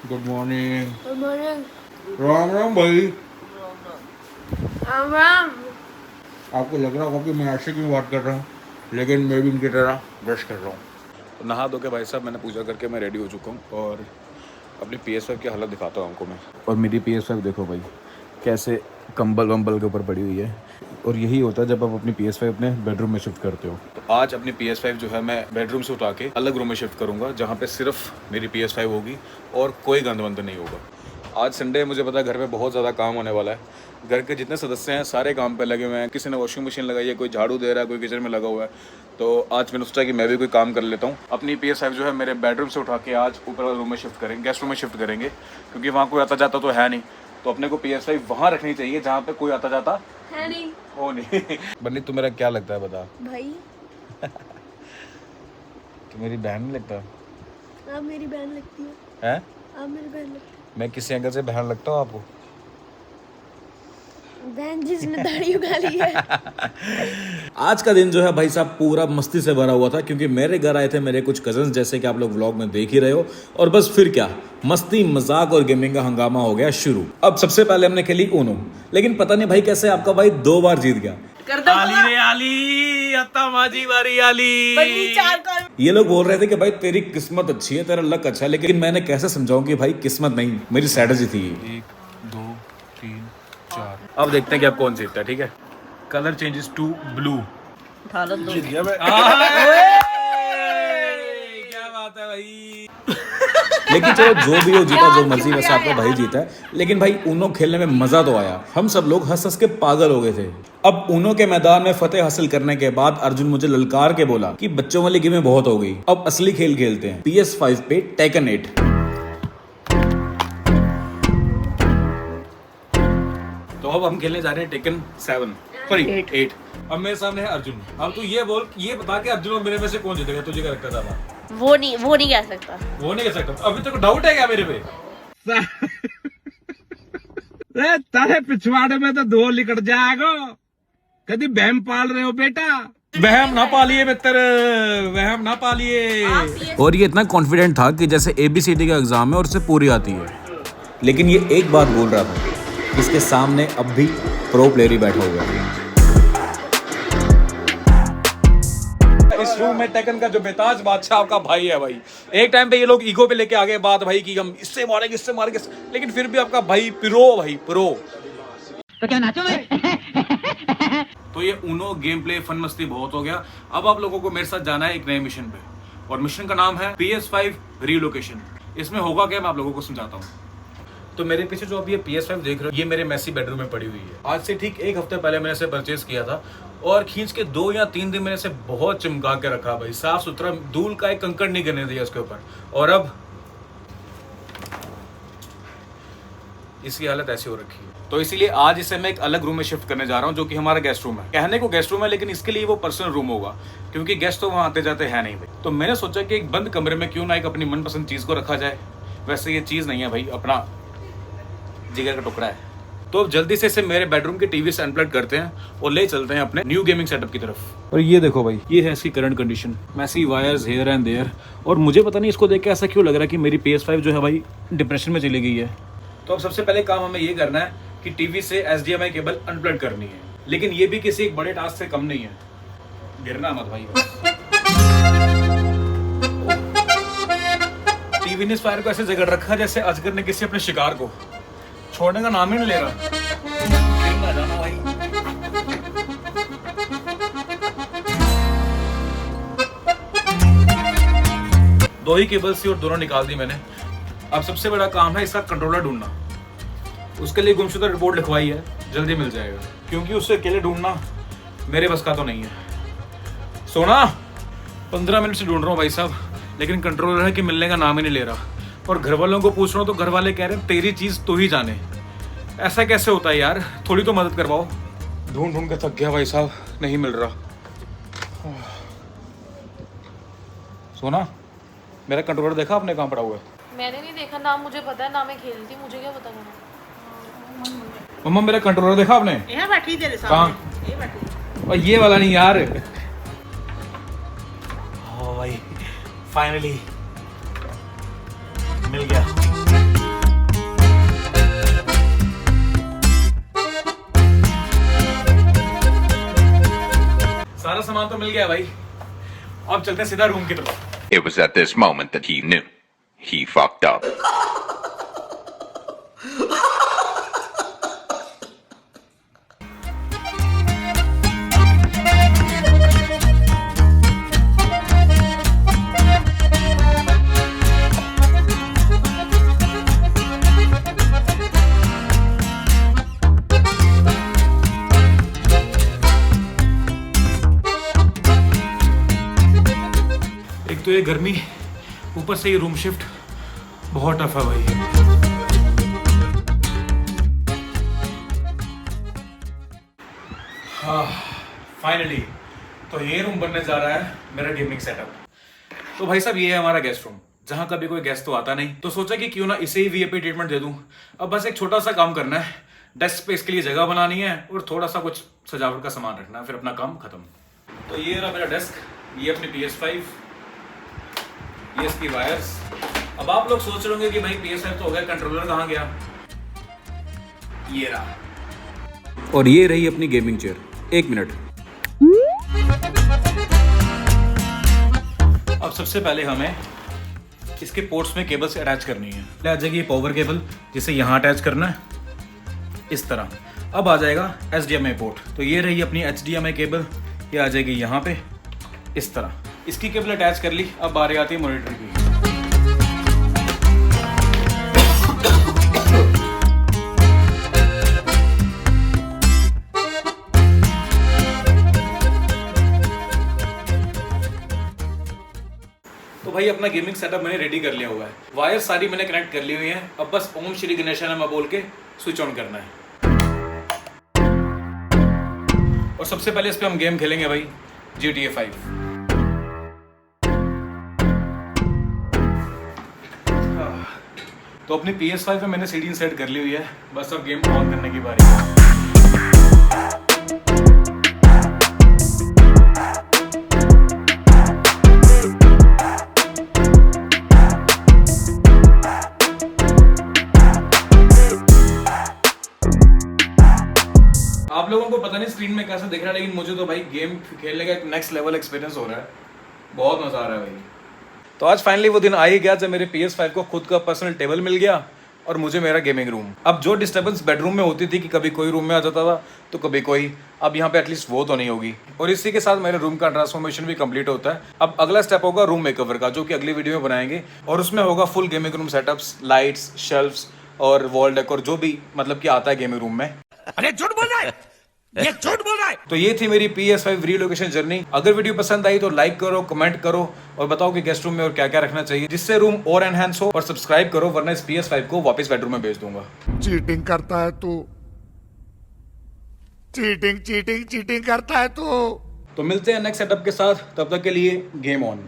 Good morning. Good morning. Ram Ram भाई। राम राम। आपको लग रहा होगा कि मैं ऐसे की बात कर रहा हूँ, लेकिन मैं भी इनकी तरह ब्रश कर रहा हूँ। तो नहा धो के भाई साहब मैंने पूजा करके मैं रेडी हो चुका हूँ और अपनी PS5 की हालत दिखाता हूँ आपको मैं। और मेरी PS5 देखो भाई कैसे कंबल वंबल के ऊपर पड़ी हुई है। और यही होता है जब आप अपनी PS5 अपने बेडरूम में शिफ्ट करते हो। तो आज अपनी PS5 जो है मैं बेडरूम से उठा के अलग रूम में शिफ्ट करूँगा, जहाँ पे सिर्फ मेरी PS5 होगी और कोई गंद वंद नहीं होगा। आज संडे है, मुझे पता है घर में बहुत ज़्यादा काम होने वाला है। घर के जितने सदस्य हैं सारे काम पे लगे हुए हैं। किसी ने वॉशिंग मशीन लगाई है, कोई झाड़ू दे रहा है, कोई किचन में लगा हुआ है। तो आज मैंने सोचा कि मैं भी कोई काम कर लेता हूँ। अपनी PS5 जो है मेरे बेडरूम से उठा के आज ऊपर वाले रूम में शिफ्ट करेंगे, गेस्ट रूम में शिफ्ट करेंगे, क्योंकि वहाँ कोई आता जाता तो है नहीं। तो अपने को PS5 वहाँ रखनी चाहिए जहाँ पे कोई आता जाता है नहीं। हो नहीं। बन्नी तू मेरा क्या लगता है बता। भाई तू मेरी बहन नहीं लगता आप मेरी बहन लगती है। है? आप मेरी बहन लगती मैं किसी एंगल से बहन लगता हूँ आपको? है। बहन जिसने दाढ़ी उगा ली है। आज का दिन जो है भाई साहब पूरा मस्ती से भरा हुआ था, क्योंकि मेरे घर आए थे मेरे कुछ कजन्स, जैसे कि आप लोग व्लॉग में देख ही रहे हो। और बस फिर क्या मस्ती मजाक और गेमिंग का हंगामा हो गया शुरू। अब सबसे पहले हमने खेली ऊनो, लेकिन पता नहीं भाई कैसे आपका भाई 2 बार जीत गया। आली रे आली अत्ता माजी वारी आली। ये लोग बोल रहे थे कि भाई तेरी किस्मत अच्छी है, तेरा लक अच्छा है, लेकिन मैंने कैसे समझाऊं कि भाई किस्मत नहीं, मेरी स्ट्रेटजी थी। 1 2 3 4। अब देखते हैं कि अब कौन जीतता है। ठीक है, कलर चेंजेस टू ब्लू। जीत गया मैं। क्या बात है भाई। लेकिन चलो जो भी हो, जीता जो मर्जी, वैसे आपका भाई जीता है। लेकिन भाई ऊनो खेलने में मजा तो आया, हम सब लोग हंस हंस के पागल हो गए थे। अब ऊनो के मैदान में फतेह हासिल करने के बाद अर्जुन मुझे ललकार के बोला कि बच्चों वाली गेमें बहुत हो गई, अब असली खेल खेलते हैं। PS5 पे टेकन 8। तो अब हम खेलने जा रहे हैं टेकन 7 सॉरी 8। अब मेरे सामने है अर्जुन। अब तू ये बोल, ये बता के अर्जुन और मेरे में से कौन जीतेगा? तुझे क्या लगता था? वो नहीं कह सकता। वो नहीं कह सकता। अभी तक डाउट है क्या मेरे पे? तारे पिछवाड़े में तो 2 लिकट जाएगा। कभी बहम पाल रहे हो बेटा? वहम ना पालिए मित्र, वहम ना पालिए। और ये इतना कॉन्फिडेंट था कि जैसे ABCD का एग्जाम है और उसे पूरी आती है। लेकिन ये एक बात बोल रहा था, इसके सामने अब भी प्रो प्लेयर ही बैठा हुआ है। इस रूम में टेकन का जो बेताज बादशाह आपका भाई है भाई। एक टाइम पे ये लोग ईगो पे लेके आ गए बात भाई कि हम इससे मारेंगे, लेकिन फिर भी आपका भाई प्रो। तो क्या नाचो मैं? तो ये ऊनो गेम प्ले फन मस्ती बहुत हो गया। अब आप लोगों को मेरे साथ जाना है एक नए मिशन पे, और मिशन का नाम है PS5 रीलोकेशन। इसमें होगा क्या, मैं आप लोगों को समझाता हूँ। तो मेरे पीछे जो अब ये PS5 देख रहे हो, ये मेरे मैसी बेडरूम में पड़ी हुई है। आज से ठीक 1 हफ्ते पहले मैंने इसे परचेज किया था, और खींच के 2 या 3 दिन मैंने इसे बहुत चमका के रखा भाई, साफ सुथरा, धूल का एक कंकड़ नहीं गिरने दिया इसके ऊपर। और अब इसकी हालत ऐसी हो रखी है। तो इसीलिए आज इसे मैं एक अलग रूम में शिफ्ट करने जा रहा हूँ, जो कि हमारा गेस्ट रूम है। कहने को गेस्ट रूम है, लेकिन इसके लिए वो पर्सनल रूम होगा, क्योंकि गेस्ट तो वहाँ आते जाते हैं नहीं भाई। तो मैंने सोचा कि एक बंद कमरे में क्यों ना एक अपनी मनपसंद चीज को रखा जाए। वैसे ये चीज नहीं है भाई, अपना जिगर का टुकड़ा है। तो अब जल्दी से इसे मेरे बेडरूम की टीवी से अनप्लग करते हैं और ले चलते हैं अपने न्यू गेमिंग सेटअप की तरफ। और ये देखो भाई, ये है इसकी current condition, messy wires here and there. और मुझे पता नहीं इसको देख के ऐसा क्यों लग रहा है कि मेरी PS5 जो है भाई डिप्रेशन में चली गई है। तो अब सबसे पहले काम हमें ये करना है कि टीवी से HDMI केबल अनप्लग करनी है, लेकिन ये भी किसी एक बड़े टास्क से कम नहीं है। गिरना मत भाई बस। टीवी ने इस फायर को ऐसे जगड़ रखा जैसे अजगर ने किसी अपने शिकार को, छोड़ने का नाम ही नहीं ले रहा। गिरना जाना भाई। दो ही केबल थी और दोनों निकाल दी मैंने। अब सबसे बड़ा काम है इसका कंट्रोलर ढूंढना। उसके लिए गुमशुदा रिपोर्ट लिखवाई है, जल्दी मिल जाएगा, क्योंकि उससे अकेले ढूंढना मेरे बस का तो नहीं है। सोना 15 मिनट से ढूंढ रहा हूँ भाई साहब, लेकिन कंट्रोलर है कि मिलने का नाम ही नहीं ले रहा। और घर वालों को पूछ रहा हूँ तो घर वाले कह रहे हैं तेरी चीज तू ही जाने। ऐसा कैसे होता है यार, थोड़ी तो मदद करवाओ। ढूंढ ढूंढ के थक गया भाई साहब, नहीं मिल रहा। सोना, मेरा कंट्रोलर देखा आपने कहाँ पड़ा हुआ है? मैंने नहीं देखा, नाम मुझे पता है, नाम मैं खेली थी, मुझे क्या पता करना। मम्मा मेरा कंट्रोलर देखा आपने? यहाँ बैठी तेरे कहाँ? सामने, ये बैठी। और ये वाला नहीं यार। हाँ भाई, फाइनली मिल गया। सामान तो मिल गया भाई, अब चलते हैं सीधा रूम की तरफ। It was at this moment that he knew. He fucked up. एक तो ये गर्मी, ऊपर से ये रूम शिफ्ट बहुत टफ है भाई। हाँ फाइनली, तो ये रूम बनने जा रहा है मेरा गेमिंग सेटअप। तो भाई साहब ये है हमारा गेस्ट रूम, जहाँ कभी कोई गेस्ट तो आता नहीं, तो सोचा कि क्यों ना इसे ही वीआईपी ट्रीटमेंट दे दूं। अब बस एक छोटा सा काम करना है, डेस्क स्पेस के लिए जगह बनानी है और थोड़ा सा कुछ सजावट का सामान रखना है, फिर अपना काम खत्म। तो ये रहा मेरा डेस्क, ये अपनी PS5, ये इसकी वायर्स। अब आप लोग सोच रहे होंगे कि भाई PS5 तो हो गया, कंट्रोलर कहाँ गया? ये रहा। और ये रही अपनी गेमिंग चेयर। एक मिनट, अब सबसे पहले हमें इसके पोर्ट्स में केबल से अटैच करनी है। आ जाएगी ये पावर केबल, जिसे यहाँ अटैच करना है इस तरह। अब आ जाएगा HDMI पोर्ट, तो ये रही अपनी HDMI केबल, ये आ जाएगी यहाँ पे इस तरह। इसकी केबल अटैच कर ली। अब बारी आती है मॉनिटर की। तो भाई अपना गेमिंग सेटअप मैंने रेडी कर लिया हुआ है, वायर सारी मैंने कनेक्ट कर ली हुई है। अब बस ओम श्री गणेशाय नमः बोल के स्विच ऑन करना है। और सबसे पहले इस पे हम गेम खेलेंगे भाई, GTA 5। तो अपनी PS5 में मैंने सीडी सेट कर ली हुई है, बस अब गेम ऑन करने की बारी है। आप लोगों को पता नहीं स्क्रीन में कैसा दिख रहा है, लेकिन मुझे तो भाई गेम खेलने का एक नेक्स्ट लेवल एक्सपीरियंस हो रहा है, बहुत मजा आ रहा है भाई। तो आज फाइनली वो दिन आ ही गया जब मेरे PS5 को खुद का पर्सनल टेबल मिल गया और मुझे मेरा गेमिंग रूम। अब जो डिस्टर्बेंस बेडरूम में होती थी कि कभी कोई रूम में आ जाता था तो कभी कोई, अब यहाँ पे एटलीस्ट वो तो नहीं होगी। और इसी के साथ मेरे रूम का ट्रांसफॉर्मेशन भी कंप्लीट होता है। अब अगला स्टेप होगा रूम मेकओवर का, जो कि अगली वीडियो में बनाएंगे, और उसमें होगा full gaming room setups, lights, shelfs और वॉल डेकोर, जो भी मतलब कि आता है गेमिंग रूम में। अरे झूठ बोल रहा है, ये झूठ बोल रहा है। तो ये थी मेरी PS5 रीलोकेशन जर्नी। अगर वीडियो पसंद आई तो लाइक करो, कमेंट करो और बताओ कि गेस्ट रूम में और क्या क्या रखना चाहिए जिससे रूम और एनहांस हो, और सब्सक्राइब करो वरना इस PS5 को वापस बेडरूम में भेज दूंगा। चीटिंग करता है तू, चीटिंग चीटिंग चीटिंग करता है तू। तो मिलते हैं नेक्स्ट सेटअप के साथ, तब तक के लिए गेम ऑन।